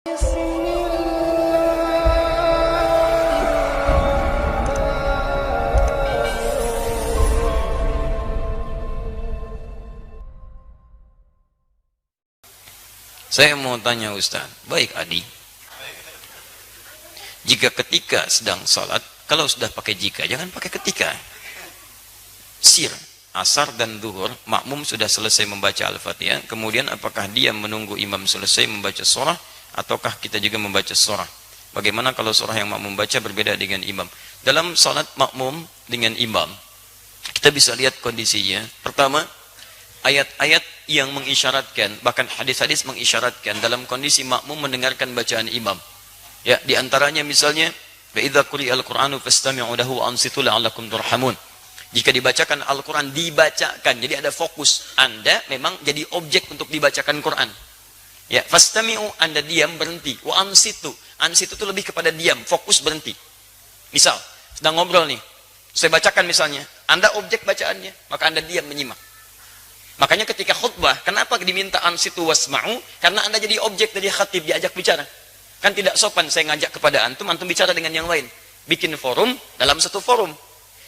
Saya mau tanya Ustaz, baik Adi, jika ketika sedang salat, kalau sudah pakai jika, jangan pakai ketika. Sir, asar dan zuhur, makmum sudah selesai membaca Al-Fatihah, kemudian apakah dia menunggu imam selesai membaca surah, ataukah kita juga membaca surah? Bagaimana kalau surah yang makmum baca berbeda dengan imam? Dalam salat makmum dengan imam, kita bisa lihat kondisinya. Pertama, ayat-ayat yang mengisyaratkan, bahkan hadis-hadis mengisyaratkan dalam kondisi makmum mendengarkan bacaan imam. Ya, di antaranya misalnya, "Fa idza quri'al Qur'anu fastami'u lahu wa ansitu la'allakum turhamun." Jika dibacakan Al-Qur'an, dibacakan. Jadi ada fokus. Anda memang jadi objek untuk dibacakan Quran. Ya, fastami'u, Anda diam, berhenti. Wa ansitu. Ansitu itu lebih kepada diam, fokus, berhenti. Misal, sedang ngobrol nih. Saya bacakan misalnya, Anda objek bacaannya, maka Anda diam menyimak. Makanya ketika khutbah, kenapa diminta ansitu wasma'u? Karena Anda jadi objek dari khatib, diajak bicara. Kan tidak sopan saya ngajak kepada antum bicara dengan yang lain. Bikin forum dalam satu forum.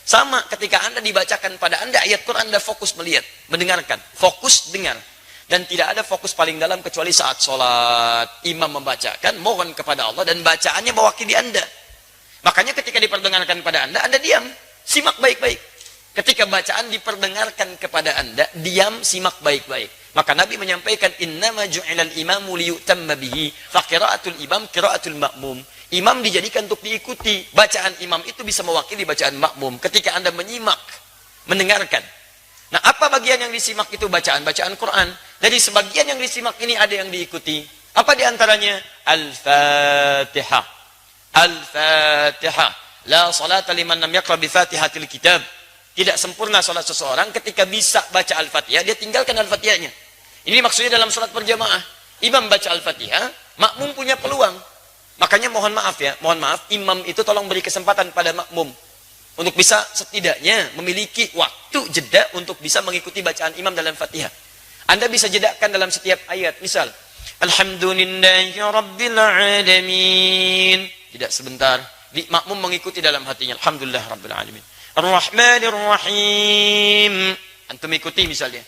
Sama ketika Anda dibacakan pada Anda ayat Quran, Anda fokus melihat, mendengarkan. Fokus dengar. Dan tidak ada fokus paling dalam kecuali saat sholat. Imam membacakan, mohon kepada Allah, dan bacaannya mewakili Anda. Makanya ketika diperdengarkan pada Anda diam. Simak baik-baik. Ketika bacaan diperdengarkan kepada Anda, diam, simak baik-baik. Maka Nabi menyampaikan, "Innama ju'ilal imamu liyutamma bihi, fa qira'atul imam qira'atul ma'mum." Imam dijadikan untuk diikuti. Bacaan imam itu bisa mewakili bacaan makmum. Ketika Anda menyimak, mendengarkan. Nah, apa bagian yang disimak itu? Bacaan Quran. Jadi sebagian yang disimak ini ada yang diikuti. Apa diantaranya? Al-Fatihah. Al-Fatihah. La salata liman lam yaqra bi Fatihatil kitab. Tidak sempurna salat seseorang ketika bisa baca Al-Fatihah, dia tinggalkan Al-Fatihahnya. Ini maksudnya dalam salat berjamaah. Imam baca Al-Fatihah, makmum punya peluang. Makanya mohon maaf ya, imam itu tolong beri kesempatan pada makmum untuk bisa setidaknya memiliki waktu jeda untuk bisa mengikuti bacaan imam dalam Fatihah. Anda bisa jedakan dalam setiap ayat. Misal, Alhamdulillahi Rabbil Alamin. Tidak sebentar. Makmum mengikuti dalam hatinya. Alhamdulillah Rabbil Alamin. Ar-Rahmanir Rahim. Antum ikuti misalnya.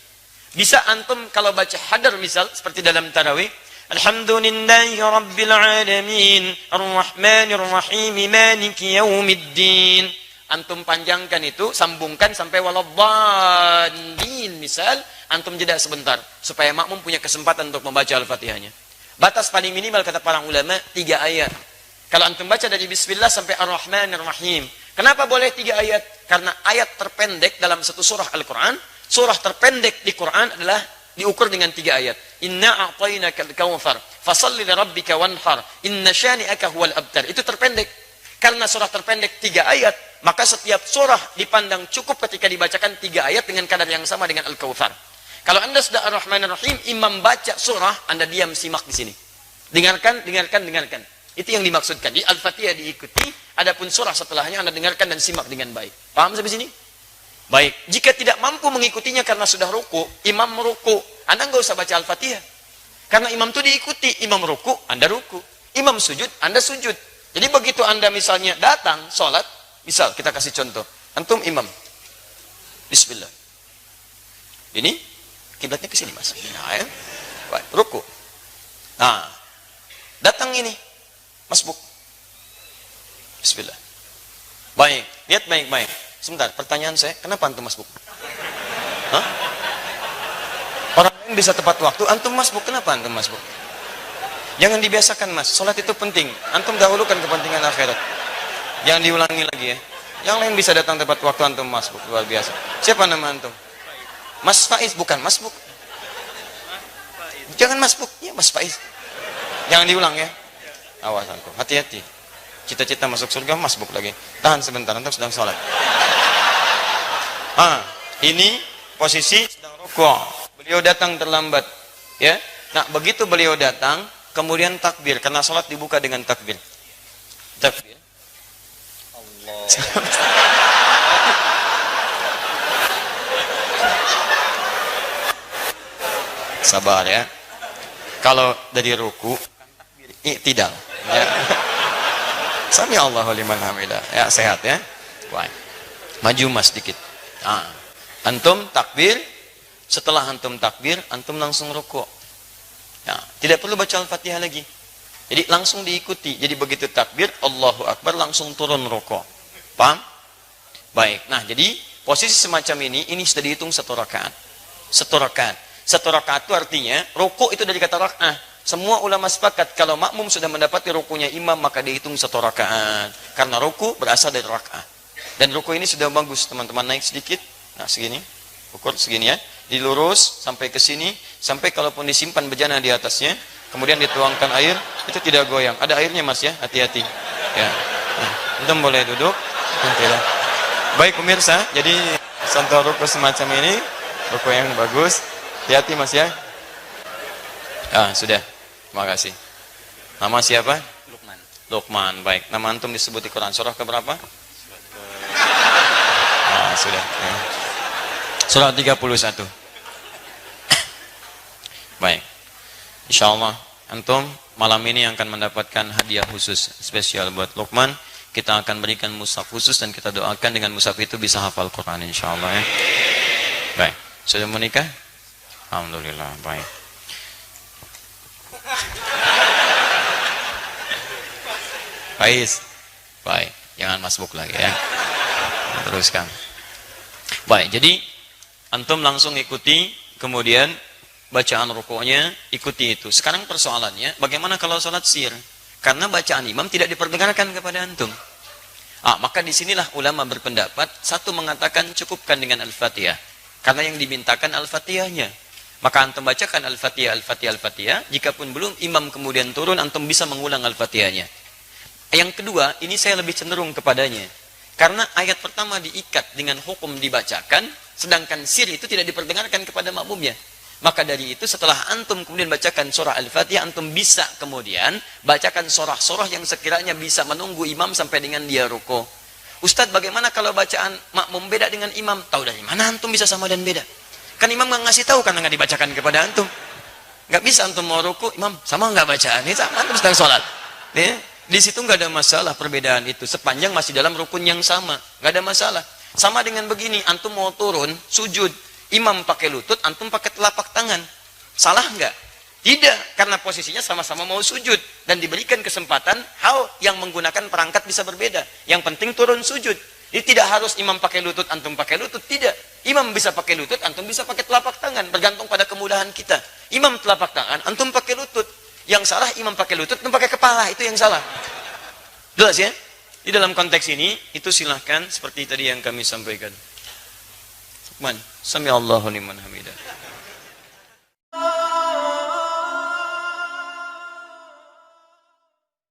Bisa antum kalau baca hadar misal seperti dalam tarawih, Alhamdulillahi Rabbil Alamin, Ar-Rahmanir Rahim, Maliki Yaumiddin. Antum panjangkan itu, sambungkan sampai waladhdallin misal, antum jeda sebentar supaya makmum punya kesempatan untuk membaca Al-Fatihahnya. Batas paling minimal kata para ulama 3 ayat. Kalau antum baca dari bismillah sampai Ar-Rahmanir Rahim. Kenapa boleh 3 ayat? Karena ayat terpendek dalam satu surah Al-Quran, surah terpendek di Quran adalah diukur dengan 3 ayat. Inna a'tainakal kautsar, fasalli lirabbika wanhar, inna syani'aka huwal abtar. Itu terpendek. Karena surah terpendek 3 ayat, maka setiap surah dipandang cukup ketika dibacakan 3 ayat dengan kadar yang sama dengan Al-Kautsar. Kalau Anda sudah Ar-Rahmanir Rahim, imam baca surah, Anda diam simak di sini. Dengarkan. Itu yang dimaksudkan. Di Al-Fatihah diikuti, adapun surah setelahnya Anda dengarkan dan simak dengan baik. Paham sampai sini? Baik. Jika tidak mampu mengikutinya karena sudah ruku, imam meruku, Anda nggak usah baca Al-Fatihah. Karena imam itu diikuti. Imam ruku, Anda ruku. Imam sujud, Anda sujud. Jadi begitu Anda misalnya datang, sholat, misal kita kasih contoh. Antum imam. Bismillah. Ini, kiblatnya ke sini mas. Nah, ya. Baik. Ruku. Nah, datang ini. Masbuk. Bismillah. Baik, lihat baik-baik. Sebentar, pertanyaan saya, kenapa antum masbuk? Hah? Orang lain bisa tepat waktu, antum masbuk, kenapa antum masbuk? Jangan dibiasakan mas, sholat itu penting. Antum dahulukan kepentingan akhirat. Jangan diulangi lagi ya. Yang lain bisa datang tepat waktu, antum masbuk, luar biasa. Siapa nama antum? Mas Faiz, bukan masbuk. Jangan masbuk, ya Mas Faiz. Jangan diulang ya. Awas antum, hati-hati. Cita-cita masuk surga, masbuk lagi. Tahan sebentar, antum sedang sholat. Ini posisi sedang rukuk. Beliau datang terlambat. Ya. Nah, begitu beliau datang, kemudian takbir. Karena sholat dibuka dengan takbir. Takbir. Allah. Sabar ya. Kalau dari ruku, i'tidal. Ya. Sami Allahu liman hamidah. Ya, sehat ya. Baik. Maju mas sedikit. Nah, antum takbir, setelah antum takbir, antum langsung rukuk. Ya, tidak perlu baca Al-Fatihah lagi. Jadi langsung diikuti. Jadi begitu takbir, Allahu Akbar, langsung turun rukuk. Paham? Baik. Nah, jadi posisi semacam ini sudah dihitung satu rakaat. Satu rakaat. Satu rakaat itu artinya, rukuk itu dari kata rak'ah. Semua ulama sepakat, kalau makmum sudah mendapati rukunya imam, maka dihitung satu rakaat. Karena rukuk berasal dari rak'ah. Dan rukuk ini sudah bagus, teman-teman, naik sedikit. Nah, segini. Ukur segini ya. Dilurus sampai ke sini, sampai kalaupun disimpan bejana di atasnya, kemudian dituangkan air, itu tidak goyang. Ada airnya mas ya, hati-hati. Ya. Nah, antum boleh duduk. Tidak. Baik pemirsa, jadi contoh rukuk semacam ini, rukuk yang bagus. Hati-hati mas ya. Ah, sudah. Terima kasih. Nama siapa? Lukman. Lukman. Baik. Nama antum disebut di Quran surah keberapa? Ah, sudah. Ya. Surah 31. Baik. Insyaallah antum malam ini akan mendapatkan hadiah khusus spesial buat Lukman. Kita akan berikan mushaf khusus dan kita doakan dengan mushaf itu bisa hafal Quran insyaallah ya. Baik. Sudah menikah? Alhamdulillah. Baik. Faiz. Baik. Jangan masbuk lagi ya. Teruskan. Baik. Jadi antum langsung ikuti, kemudian bacaan rukuknya ikuti itu. Sekarang persoalannya, bagaimana kalau sholat sir? Karena bacaan imam tidak diperdengarkan kepada antum. Maka disinilah ulama berpendapat, satu mengatakan cukupkan dengan Al-Fatihah. Karena yang dimintakan Al-Fatihahnya. Maka antum bacakan Al-Fatihah, Al-Fatihah, Al-Fatihah. Jikapun belum imam kemudian turun, antum bisa mengulang Al-Fatihahnya. Yang kedua, ini saya lebih cenderung kepadanya. Karena ayat pertama diikat dengan hukum dibacakan, sedangkan sir itu tidak diperdengarkan kepada makmumnya. Maka dari itu setelah antum kemudian bacakan surah Al-Fatihah, antum bisa kemudian bacakan surah-surah yang sekiranya bisa menunggu imam sampai dengan dia ruku. Ustadz, bagaimana kalau bacaan makmum beda dengan imam? Tahu dari mana antum bisa sama dan beda? Kan imam nggak ngasih tahu karena nggak dibacakan kepada antum. Nggak bisa antum mau ruku, imam sama nggak bacaan? Ini sama antum sedang sholat. Ya? Di situ nggak ada masalah perbedaan itu. Sepanjang masih dalam rukun yang sama, nggak ada masalah. Sama dengan begini, antum mau turun sujud, imam pakai lutut, antum pakai telapak tangan, salah nggak? Tidak, karena posisinya sama-sama mau sujud dan diberikan kesempatan hal yang menggunakan perangkat bisa berbeda. Yang penting turun sujud. Jadi tidak harus imam pakai lutut, antum pakai lutut, tidak. Imam bisa pakai lutut, antum bisa pakai telapak tangan, bergantung pada kemudahan kita. Imam telapak tangan, antum pakai lutut. Yang salah imam pakai lutut, antum pakai kepala, itu yang salah. Jelas ya? Di dalam konteks ini, itu silahkan seperti tadi yang kami sampaikan. Sukman, sami Allahu liman hamidah.